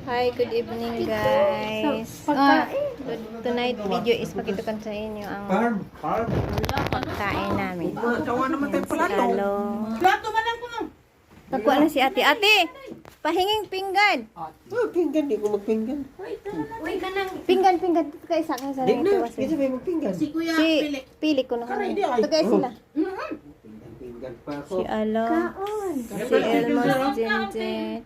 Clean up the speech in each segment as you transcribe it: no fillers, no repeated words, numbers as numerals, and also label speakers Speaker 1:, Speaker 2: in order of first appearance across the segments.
Speaker 1: Hi, good evening guys. Tonight video is pakitukan sa inyo ang pagkain namin. Yan, si Alo. Nakuha na si ate. Ate! Pahinging pinggan!
Speaker 2: Pinggan, di ko magpinggan.
Speaker 1: Pinggan. Ito kayo sa akin sa rin ito.
Speaker 2: Kasi may magpinggan.
Speaker 3: Si Kuya
Speaker 1: Si Pili ko na kami. Ito kayo sila.
Speaker 2: Pinggan pa
Speaker 1: Si
Speaker 2: ako.
Speaker 1: Alo. Si Elmo. Si Jenjen.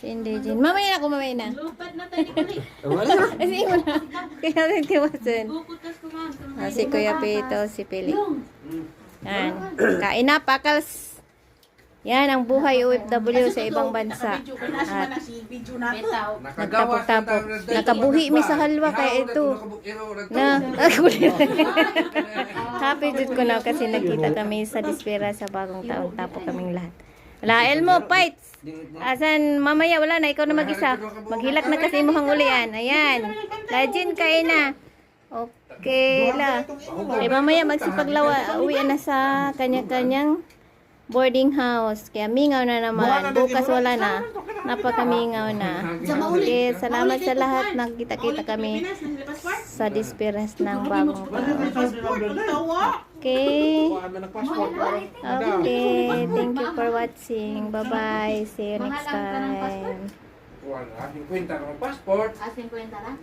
Speaker 1: Si Indijin. Mamaya na.
Speaker 3: Lupat na tayo ni Kuli.
Speaker 2: Wala.
Speaker 1: Kasi mo na. Kaya nagtiwasan.
Speaker 3: Bukutas ko man.
Speaker 1: Si Kuya Pito, si Pili. Yan. Kain na, pakals. Yan ang buhay OFW sa ibang bansa. At nagtapok-tapok. Nakabuhi mi sa halwa kaya ito. Na, happy jud ko na kasi nakita kami sa Dispera sa bagong taon. Tapok kaming lahat. Wala, Elmo, fights! Asan, mamaya wala na, ikaw na mag-isa. Maghilak na kasi mo hangulian. Ayan. Lajin kain na. Okay la. Eh, mamaya magsipaglawa. Uwi na sa kanya-kanyang boarding house. Kaya mingaw na naman. Bukas wala na. Napakamingaw na. Okay, salamat sa lahat. Nakita-kita kami sa Disperas ng bagong taon. Okay. Okay. Thank you for watching. Bye-bye. See you next time.
Speaker 4: 50 ng passport.
Speaker 3: 50 lang.